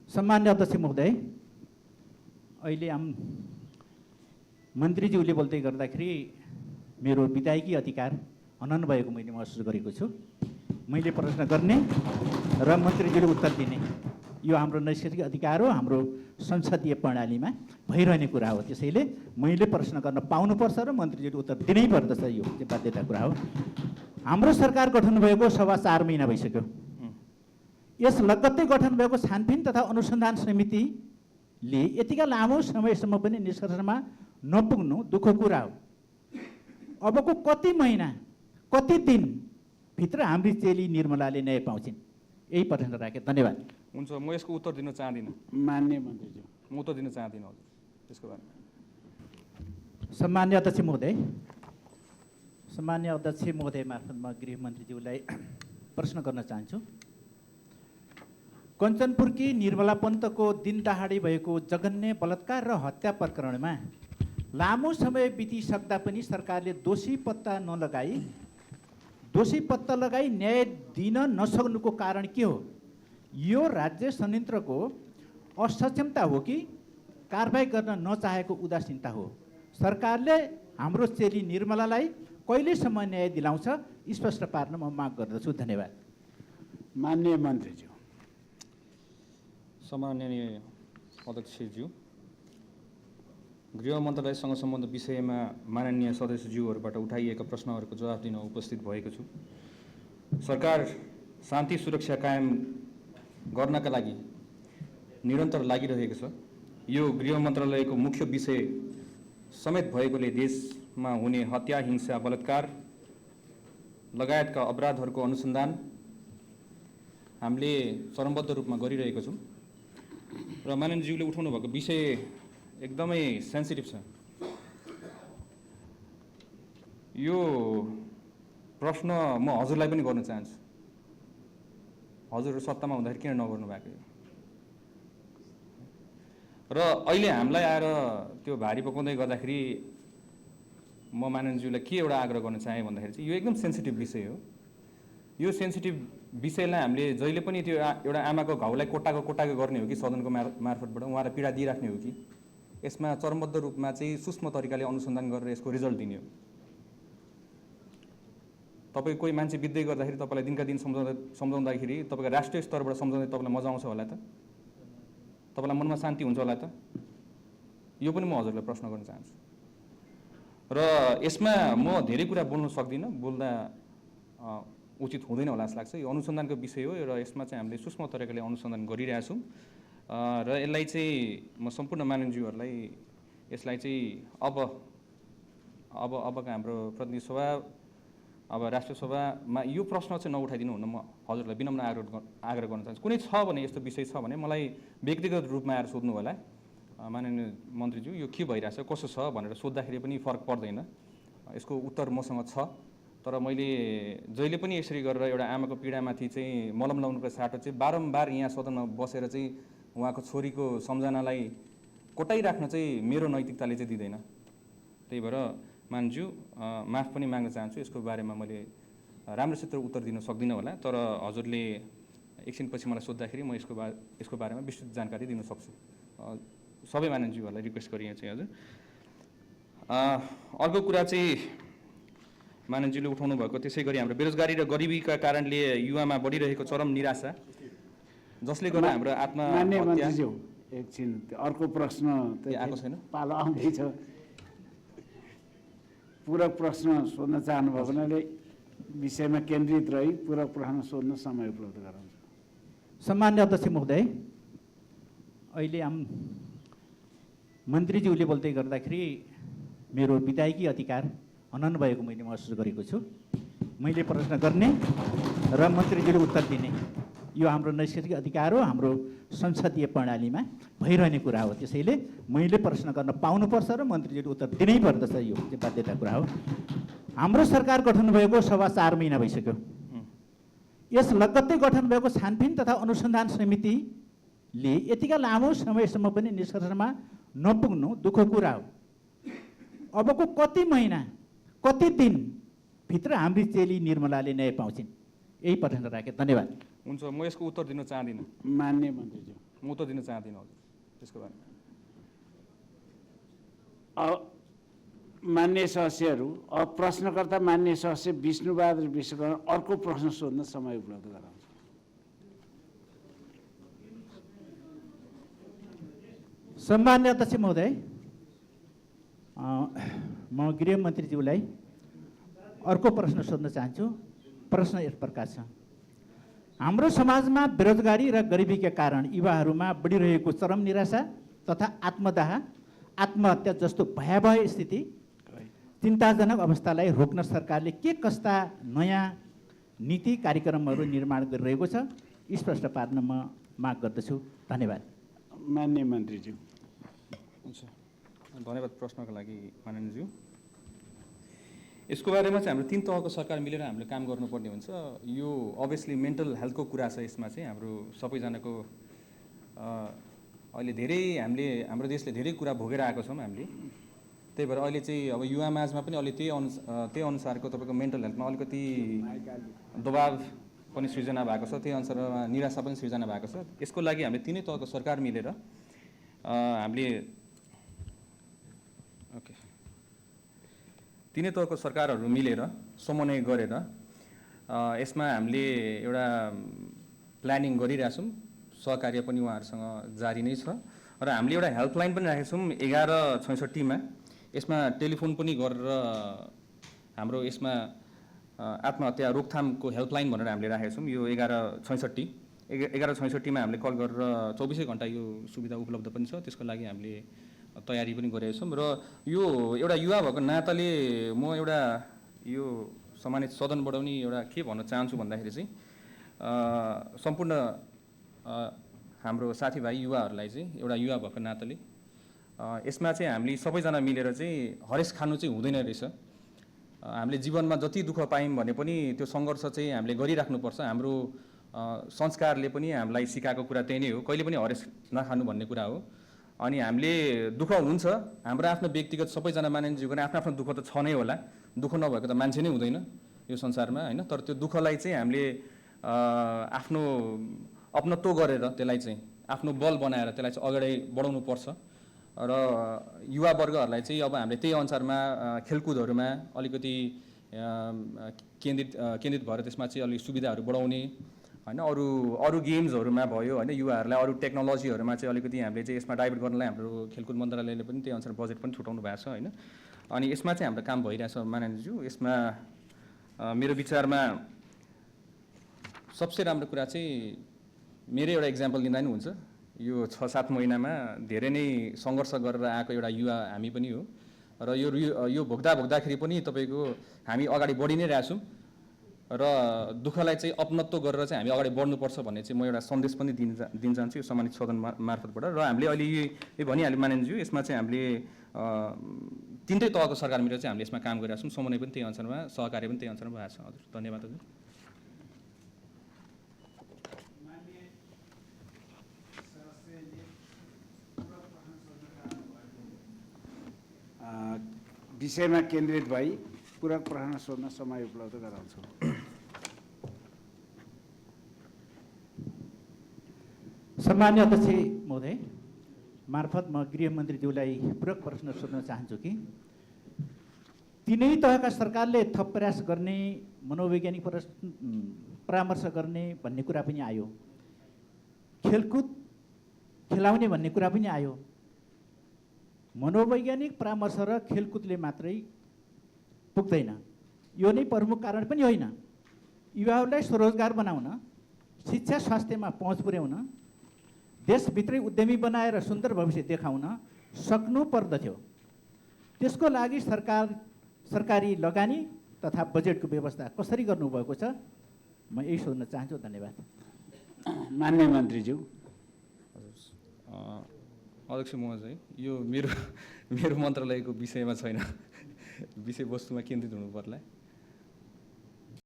सम्मान्य अध्यक्ष महोदय, अहिले मन्त्रीज्यूले बोल्दै गर्दाखेरि मेरो विधायकी अधिकार हनन भएको मैले महसुस गरेको छु। मैले प्रश्न गर्ने र मन्त्रीज्यूले उत्तर दिने यो हाम्रो नैसर्गिक अधिकार हो, हाम्रो संसदीय प्रणालीमा भइरहने कुरा हो। त्यसैले मैले प्रश्न गर्न पाउनुपर्छ र मन्त्रीज्यूले उत्तर दिनै पर्दछ, यो चाहिँ बाध्यता कुरा हो। हाम्रो सरकार गठन भएको 4.25 महिना भइसक्यो। यस लगत्तै गठन भएको छानबिन तथा अनुसन्धान समितिले यतिका लामो समयसम्म पनि निष्कर्षमा नपुग्नु दुःखको कुरा हो। अबको कति महिना कति दिन भित्र हाम्री चेली निर्मलाले न्याय पाउँछिन्? यही प्रश्न राखेँ। धन्यवाद। हुन्छ, म यसको उत्तर दिन चाहदिनँ। मान्य मन्त्रीज्यू, म उत्तर दिन चाहदिनँ हजुर यसको बारेमा। सम्मान्य अध्यक्ष महोदय मार्फत म गृहमन्त्रीज्यूलाई प्रश्न गर्न चाहन्छु। कञ्चनपुरकी निर्मला पन्तको दिन दहाडी भएको जघन्य बलात्कार र हत्या प्रकरणमा लामो समय बितिसक्दा पनि सरकारले दोषी पत्ता लगाई न्याय दिन नसक्नुको कारण के हो? यो राज्य संयन्त्रको असक्षमता हो कि कारबाही गर्न नचाहेको उदासीनता हो? सरकारले हाम्रो चेली निर्मलालाई कहिलेसम्म न्याय दिलाउँछ स्पष्ट पार्न म माग गर्दछु। धन्यवाद। मान्य मन्त्रीज्यू। सम्माननीय अध्यक्षज्यू, गृह मन्त्रालयसँग सम्बन्ध विषयमा माननीय सदस्यज्यूहरूबाट उठाइएका प्रश्नहरूको जवाफ दिन उपस्थित भएको छु। सरकार शान्ति सुरक्षा कायम गर्नका लागि निरन्तर लागिरहेको छ। यो गृह मन्त्रालयको मुख्य विषय समेत भएकोले देशमा हुने हत्या, हिंसा, बलात्कार लगायतका अपराधहरूको अनुसन्धान हामीले चरणबद्ध रूपमा गरिरहेको छौँ र माननीयज्यूले उठाउनु भएको विषय एकदमै सेन्सिटिभ छ। यो प्रश्न म हजुरलाई पनि गर्न चाहन्छु, हजुरहरू सत्तामा हुँदाखेरि किन नगर्नु भएको? र अहिले हामीलाई आएर त्यो भारी पकाउँदै गर्दाखेरि म माननीयज्यूलाई के एउटा आग्रह गर्न चाहेँ भन्दाखेरि चाहिँ यो एकदम सेन्सिटिभ विषय हो। यो सेन्सिटिभ विषयलाई हामीले जहिले पनि त्यो एउटा आमाको घाउलाई कोटाको गर्ने हो कि सदनको मार्फतबाट उहाँलाई पीडा दिइराख्ने हो कि यसमा चरणबद्ध रूपमा चाहिँ सूक्ष्म तरिकाले अनुसन्धान गरेर यसको रिजल्ट दिने हो? तपाईँ कोही मान्छे बित्दै गर्दाखेरि तपाईँलाई दिनका दिन सम्झाउँदाखेरि तपाईँको राष्ट्रिय स्तरबाट सम्झाउँदै तपाईँलाई मजा आउँछ होला त? तपाईँलाई मनमा शान्ति हुन्छ होला त? यो पनि म हजुरलाई प्रश्न गर्न चाहन्छु। र यसमा म धेरै कुरा बोल्न सक्दिनँ, बोल्दा उचित हुँदैन होला जस्तो लाग्छ। यो अनुसन्धानको विषय हो र यसमा चाहिँ हामीले सूक्ष्म तरिकाले अनुसन्धान गरिरहेछौँ र यसलाई चाहिँ म सम्पूर्ण माननीयज्यूहरूलाई यसलाई चाहिँ अबका हाम्रो प्रतिनिधि सभा, अब राष्ट्रिय सभामा यो प्रश्न चाहिँ नउठाइदिनु हुन म हजुरलाई विनम्र आग्रह गर्न चाहन्छु। कुनै छ भने यस्तो विषय छ भने मलाई व्यक्तिगत रूपमा आएर सोध्नु होला, माननीय मन्त्रीज्यू यो के भइरहेछ कसो छ भनेर सोद्धाखेरि पनि फरक पर्दैन। यसको उत्तर मसँग छ, तर मैले जहिले पनि यसरी गरेर एउटा आमाको पीडामाथि चाहिँ मलम लाउनुको साटो चाहिँ बारम्बार यहाँ सदनमा बसेर चाहिँ उहाँको छोरीको सम्झनालाई कोटाइराख्न चाहिँ मेरो नैतिकताले चाहिँ दिँदैन। त्यही भएर मान्छु, माफ पनि माग्न चाहन्छु। यसको बारेमा मैले राम्रोसित उत्तर दिन सक्दिनँ होला, तर हजुरले एकछिनपछि मलाई सोद्धाखेरि म यसको बारेमा विस्तृत जानकारी दिन सक्छु। सबै माननीयज्यूहरूलाई रिक्वेस्ट गरिए चाहिँ हजुर। अर्को कुरा चाहिँ माननीयज्यूले उठाउनु भएको त्यसै गरी हाम्रो बेरोजगारी र गरिबीका कारणले युवामा बढिरहेको चरम निराशा जसले गर्दा हाम्रो आत्मा मान्य मन्त्रीज्यू एकछिन अर्को प्रश्न आएको छैन, पालो आउँदैछ। पूरक प्रश्न सोध्न चाहनुभयो भने विषयमा केन्द्रित रही पूरक प्रश्न सोध्न समय उपलब्ध गराउँछु। सम्मान्य अध्यक्ष महोदय, अहिले मन्त्रीज्यूले बोल्दै गर्दाखेरि मेरो विधायकी अधिकार हनन भएको मैले महसुस गरेको छु। मैले प्रश्न गर्ने र मन्त्रीज्यूले उत्तर दिने यो हाम्रो नैसर्गिक अधिकार हो, हाम्रो संसदीय प्रणालीमा भइरहने कुरा हो। त्यसैले मैले प्रश्न गर्न पाउनुपर्छ र मन्त्रीज्यूले उत्तर दिनै पर्दछ, यो चाहिँ बाध्यता कुरा हो। हाम्रो सरकार गठन भएको 4.25 महिना भइसक्यो। यस लगत्तै गठन भएको छानबिन तथा अनुसन्धान समितिले यतिका लामो समयसम्म पनि निष्कर्षमा नपुग्नु दुःखको कुरा हो। अबको कति महिना कति दिन भित्र हाम्री चेली निर्मलाले न्याय पाउँछिन्? यही प्रश्न राखेँ। धन्यवाद। हुन्छ, म यसको उत्तर दिन चाहदिनँ। मान्य मन्त्रीज्यू। म उत्तर दिन चाहदिनँ हजुर त्यसको बारेमा। मान्य सदस्यहरू, अब प्रश्नकर्ता मान्य सदस्य विष्णुबहादुर विश्वकर्मा अर्को प्रश्न सोध्न समय उपलब्ध गराउँछु। सम्मान्य अध्यक्ष महोदय, म गृहमन्त्रीज्यूलाई अर्को प्रश्न सोध्न चाहन्छु। प्रश्न यस प्रकार छ। हाम्रो समाजमा बेरोजगारी र गरिबीका कारण युवाहरूमा बढिरहेको चरम निराशा तथा आत्मदाह, आत्महत्या जस्तो भयावह स्थिति, चिन्ताजनक अवस्थालाई रोक्न सरकारले के कस्ता नयाँ नीति कार्यक्रमहरू निर्माण गरिरहेको छ, स्पष्ट पार्न म माग गर्दछु। धन्यवाद। मान्य मन्त्रीज्यू। हुन्छ, धन्यवाद प्रश्नको लागि माननीयज्यू। यसको बारेमा चाहिँ हाम्रो 3 तहको सरकार मिलेर हामीले काम गर्नुपर्ने हुन्छ। यो अभियसली मेन्टल हेल्थको कुरा छ। यसमा चाहिँ हाम्रो सबैजनाको अहिले धेरै हाम्रो देशले धेरै कुरा भोगेर आएको छौँ हामीले। त्यही भएर अहिले चाहिँ अब युवा माझमा पनि अहिले त्यही अनुसारको तपाईँको मेन्टल हेल्थमा अलिकति दबाव पनि सृजना भएको छ, त्यही अनुसारमा निराशा पनि सृजना भएको छ। यसको लागि हामीले 3 तहको सरकार मिलेर हामीले 3 तहको सरकारहरू मिलेर समन्वय गरेर यसमा हामीले एउटा प्लानिङ गरिरहेछौँ। सहकार्य पनि उहाँहरूसँग जारी नै छ र हामीले एउटा हेल्पलाइन पनि राखेका छौँ 1166 मा। यसमा टेलिफोन पनि गरेर हाम्रो यसमा आत्महत्या रोकथामको हेल्पलाइन भनेर हामीले राखेका छौँ। यो 1166 मा हामीले कल गरेर 24 घण्टा यो सुविधा उपलब्ध पनि छ। त्यसको लागि हामीले तयारी पनि गरेका छौँ र यो एउटा युवा भएको नाताले म एउटा यो सम्मानित सदनबाट पनि एउटा के भन्न चाहन्छु भन्दाखेरि चाहिँ सम्पूर्ण हाम्रो साथीभाइ युवाहरूलाई चाहिँ एउटा युवा भएको नाताले यसमा चाहिँ हामीले सबैजना मिलेर चाहिँ हरेस खानु चाहिँ हुँदैन रहेछ। हामीले जीवनमा जति दुःख पायौँ भने पनि त्यो सङ्घर्ष चाहिँ हामीले गरिराख्नुपर्छ। हाम्रो संस्कारले पनि हामीलाई सिकाएको कुरा त्यही नै हो, कहिले पनि हरेस नखानु भन्ने कुरा हो। अनि हामीले दुःख हुन्छ, हाम्रो आफ्नो व्यक्तिगत सबैजना मानिसको आफ्नो आफ्नो दुःख त छ नै होला। दुःख नभएको त मान्छे नै हुँदैन यो संसारमा, होइन। तर त्यो दुःखलाई चाहिँ हामीले आफ्नो अपनत्व गरेर त्यसलाई चाहिँ आफ्नो बल बनाएर त्यसलाई चाहिँ अगाडि बढाउनु पर्छ र युवा वर्गहरूलाई चाहिँ अब हामीले त्यही अनुसारमा खेलकुदहरूमा अलिकति केन्द्रित भएर त्यसमा चाहिँ अलिक सुविधाहरू बढाउने, होइन। अरू गेम्सहरूमा भयो, होइन। युवाहरूलाई अरू टेक्नोलोजीहरूमा चाहिँ अलिकति हामीले चाहिँ यसमा डाइभर्ट गर्नलाई हाम्रो खेलकुद मन्त्रालयले पनि त्यही अनुसार बजेट पनि छुटाउनु भएको छ, होइन। अनि यसमा चाहिँ हाम्रो काम भइरहेछ माननीयज्यू। यसमा मेरो विचारमा सबसे राम्रो कुरा चाहिँ मेरै एउटा इक्जाम्पल दिँदा नि हुन्छ। यो 6-7 महिनामा धेरै नै सङ्घर्ष गरेर आएको एउटा युवा हामी पनि हो र यो भोग्दाखेरि पनि तपाईँको हामी अगाडि बढी नै रहेछौँ र दुःखलाई चाहिँ अपनत्व गरेर चाहिँ हामी अगाडि बढ्नुपर्छ भन्ने चाहिँ म एउटा सन्देश पनि दिन चाहन्छु यो सम्मानित सदन मार्फतबाट। र हामीले अहिले यो भनिहाल्यो माननीयज्यू, यसमा चाहिँ हामीले 3 तहको सरकार मिलेर चाहिँ हामीले यसमा काम गरिरहेको छौँ। समन्वय पनि त्यही अनुसारमा, सहकार्य पनि त्यही अनुसारमा भएको छ। हजुर, धन्यवाद हजुर। विषयमा केन्द्रित भई पूरक प्रश्न सोध्न समय उपलब्ध गराउँछु। सम्मान्य अध्यक्ष महोदय मार्फत म गृहमन्त्रीज्यूलाई पूरक प्रश्न सोध्न चाहन्छु कि 3 तहका सरकारले थप प्रयास गर्ने, मनोवैज्ञानिक परामर्श गर्ने भन्ने कुरा पनि आयो, खेलकुद खेलाउने भन्ने कुरा पनि आयो। मनोवैज्ञानिक परामर्श र खेलकुदले मात्रै पुग्दैन, यो नै प्रमुख कारण पनि होइन। युवाहरूलाई स्वरोजगार बनाउन, शिक्षा स्वास्थ्यमा पहुँच पुर्याउन, देशभित्रै उद्यमी बनाएर सुन्दर भविष्य देखाउन सक्नु पर्दथ्यो। त्यसको लागि सरकारी लगानी तथा बजेटको व्यवस्था कसरी गर्नुभएको छ, म यही सोध्न चाहन्छु। धन्यवाद। मान्य मन्त्रीज्यू। अध्यक्ष महोदय, यो मेरो मन्त्रालयको विषयमा छैन, विषयवस्तुमा केन्द्रित हुनु पर्ला।